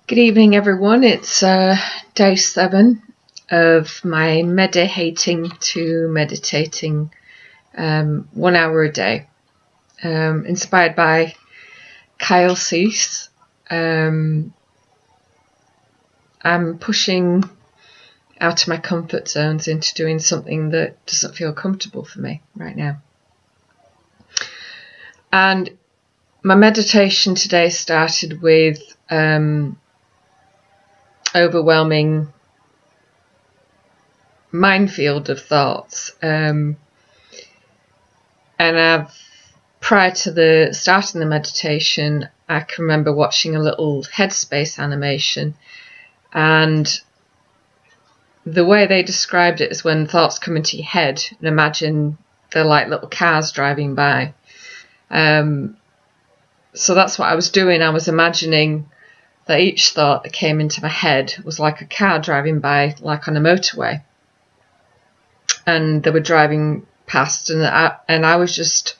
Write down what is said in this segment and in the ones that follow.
Good evening, everyone. It's day 7 of my Medi-hating to meditating 1 hour a day, inspired by Kahn. I'm pushing out of my comfort zones into doing something that doesn't feel comfortable for me right now. And my meditation today started with overwhelming minefield of thoughts, and prior to starting the meditation, I can remember watching a little headspace animation, and the way they described it is when thoughts come into your head and imagine they're like little cars driving by. So that's what I was doing. I was imagining that each thought that came into my head was like a car driving by, like on a motorway. And they were driving past, and I was just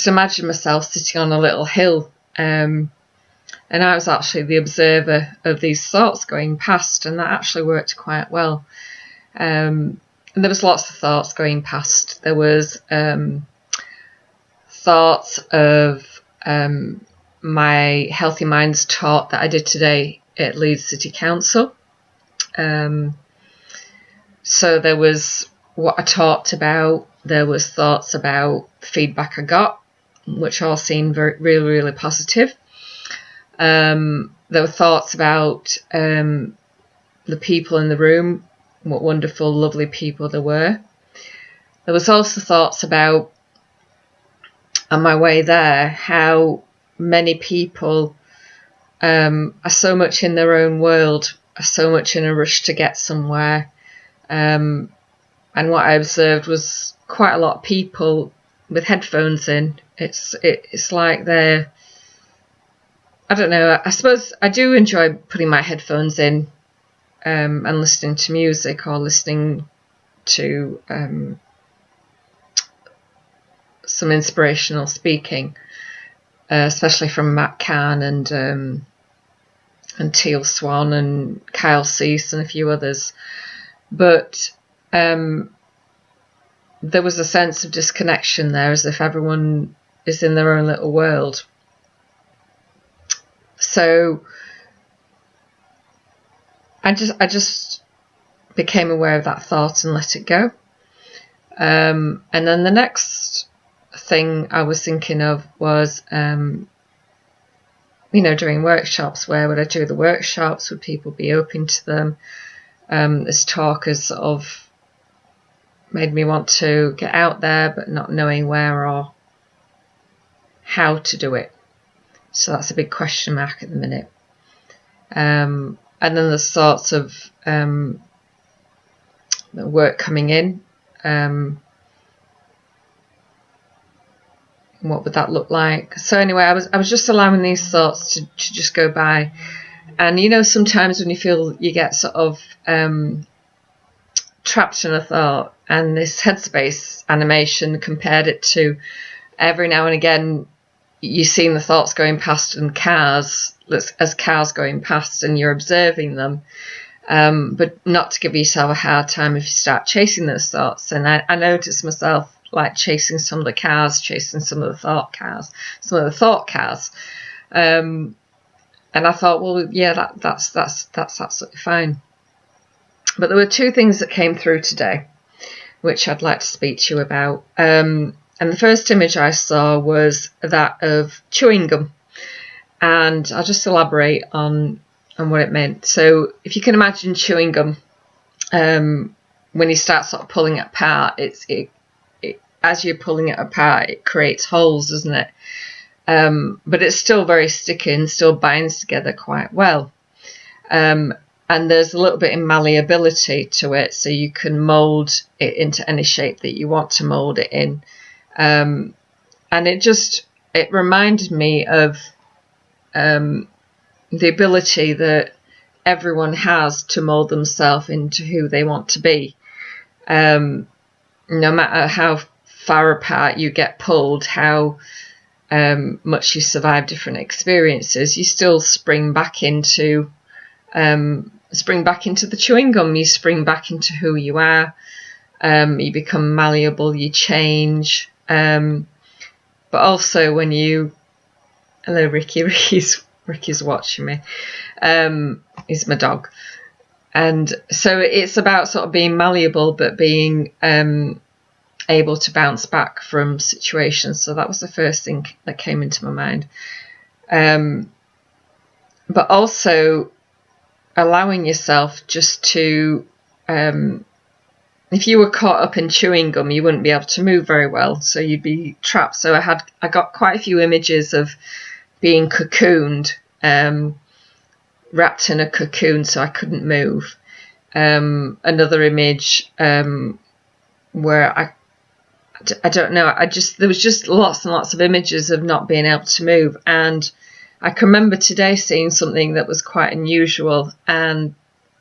imagining myself sitting on a little hill, and I was actually the observer of these thoughts going past, and that actually worked quite well. And there was lots of thoughts going past. There was thoughts of my Healthy Minds talk that I did today at Leeds City Council. So there was what I talked about. There was thoughts about the feedback I got, which all seemed really positive. There were thoughts about the people in the room, what wonderful, lovely people there were. There was also thoughts about, on my way there, how many people are so much in their own world, are so much in a rush to get somewhere. And what I observed was quite a lot of people with headphones in. It's like they're, I don't know, I suppose I do enjoy putting my headphones in and listening to music or listening to some inspirational speaking, especially from Kahn and Teal Swan and Kyle Cease and a few others. But there was a sense of disconnection there, as if everyone is in their own little world. So I just became aware of that thought and let it go. And then the next thing I was thinking of was, doing workshops. Where would I do the workshops? Would people be open to them? This talk has sort of made me want to get out there, but not knowing where or how to do it. So that's a big question mark at the minute. And then there's sorts of work coming in. What would that look like? So anyway, I was just allowing these thoughts to just go by. And sometimes when you feel you get sort of trapped in a thought, and this headspace animation compared it to every now and again you've seen the thoughts going past and cars going past, and you're observing them, but not to give yourself a hard time if you start chasing those thoughts. And I noticed myself like chasing some of the cars, chasing some of the thought cars. And I thought, well, yeah, that's absolutely fine. But there were 2 things that came through today, which I'd like to speak to you about. And the first image I saw was that of chewing gum. And I'll just elaborate on what it meant. So if you can imagine chewing gum, when you start sort of pulling it apart, as you're pulling it apart, it creates holes, doesn't it? But it's still very sticky and still binds together quite well. And there's a little bit of malleability to it, so you can mould it into any shape that you want to mould it in. And it reminded me of the ability that everyone has to mould themselves into who they want to be. No matter how far apart you get pulled, how much you survive different experiences, you still spring back into spring back into the chewing gum. You spring back into who you are. You become malleable, you change. But also when you... Hello, Ricky. Ricky's watching me. He's my dog. And so it's about sort of being malleable, but being able to bounce back from situations. So that was the first thing that came into my mind. But also allowing yourself just to... if you were caught up in chewing gum, you wouldn't be able to move very well, so you'd be trapped. So I got quite a few images of being cocooned, wrapped in a cocoon, so I couldn't move. Another image where I don't know, there was just lots and lots of images of not being able to move. And I can remember today seeing something that was quite unusual, and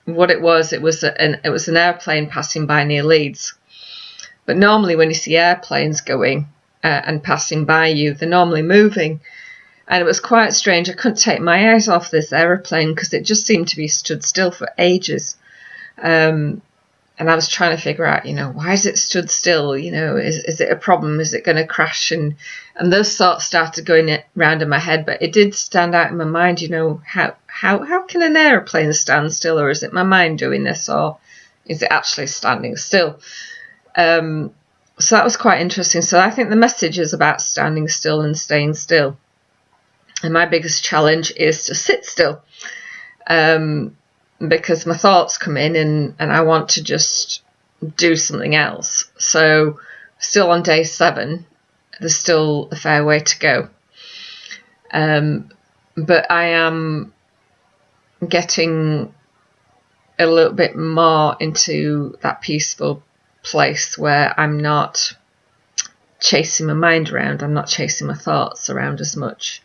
what it was an airplane passing by near Leeds. But normally when you see airplanes going and passing by you, they're normally moving. And it was quite strange. I couldn't take my eyes off this aeroplane because it just seemed to be stood still for ages. And I was trying to figure out, why is it stood still? Is it a problem? Is it going to crash? And those thoughts started going round in my head, but it did stand out in my mind, how can an aeroplane stand still? Or is it my mind doing this? Or is it actually standing still? So that was quite interesting. So I think the message is about standing still and staying still. And my biggest challenge is to sit still. Because my thoughts come in and I want to just do something else. So still on day 7, there's still a fair way to go. But I am getting a little bit more into that peaceful place where I'm not chasing my mind around. I'm not chasing my thoughts around as much.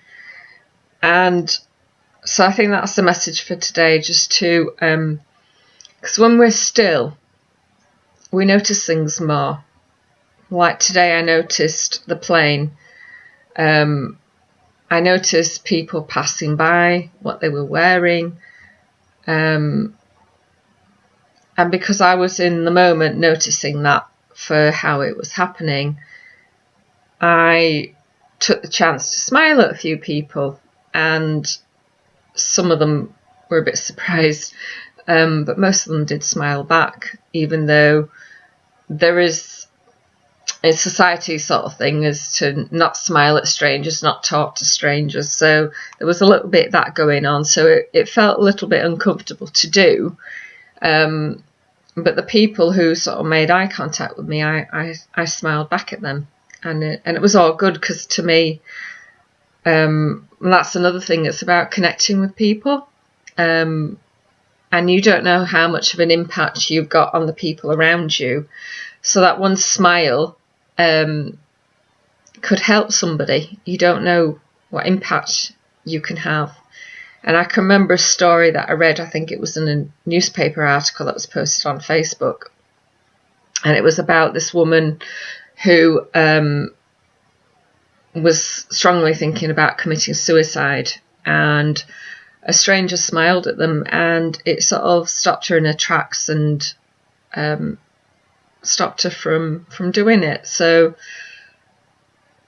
And so I think that's the message for today, just to, because when we're still, we notice things more. Like today I noticed the plane. I noticed people passing by, what they were wearing. And because I was in the moment noticing that for how it was happening, I took the chance to smile at a few people, and some of them were a bit surprised, but most of them did smile back, even though there is a society sort of thing is to not smile at strangers, not talk to strangers. So there was a little bit of that going on. So it felt a little bit uncomfortable to do. But the people who sort of made eye contact with me, I smiled back at them. And it was all good, because to me, that's another thing. It's about connecting with people. And you don't know how much of an impact you've got on the people around you. So that one smile could help somebody. You don't know what impact you can have. And I can remember a story that I read, I think it was in a newspaper article that was posted on Facebook. And it was about this woman who was strongly thinking about committing suicide. And a stranger smiled at them, and it sort of stopped her in her tracks and stopped her from doing it. So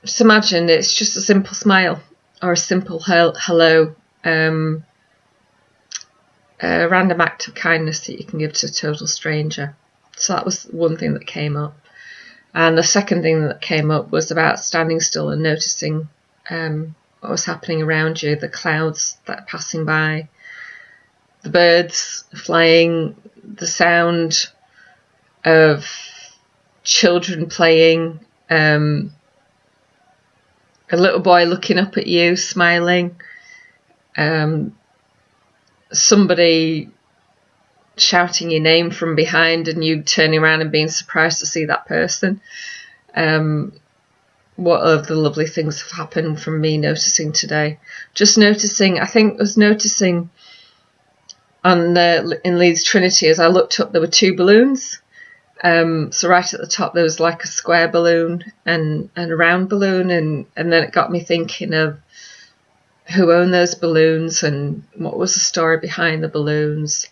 just imagine it's just a simple smile or a simple hello, a random act of kindness that you can give to a total stranger. So that was one thing that came up. And the second thing that came up was about standing still and noticing what was happening around you, the clouds that are passing by, the birds flying, the sound of children playing, a little boy looking up at you, smiling, somebody shouting your name from behind and you turning around and being surprised to see that person. What other lovely things have happened from me noticing today? Just noticing, I think I was noticing in Leeds Trinity, as I looked up, there were 2 balloons. So right at the top there was like a square balloon and a round balloon, and then it got me thinking of who owned those balloons and what was the story behind the balloons.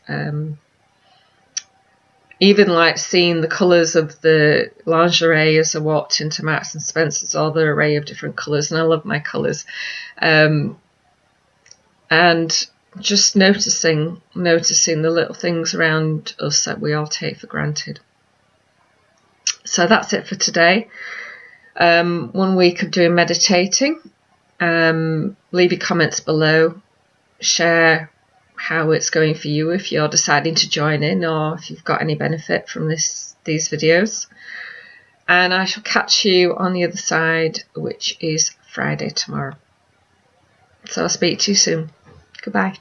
Even like seeing the colours of the lingerie as I walked into Marks and Spencer's, all the array of different colours, and I love my colours. And just noticing the little things around us that we all take for granted. So that's it for today. 1 week of doing meditating. Leave your comments below. Share how it's going for you if you're deciding to join in, or if you've got any benefit from these videos. And I shall catch you on the other side, which is Friday tomorrow. So I'll speak to you soon. Goodbye.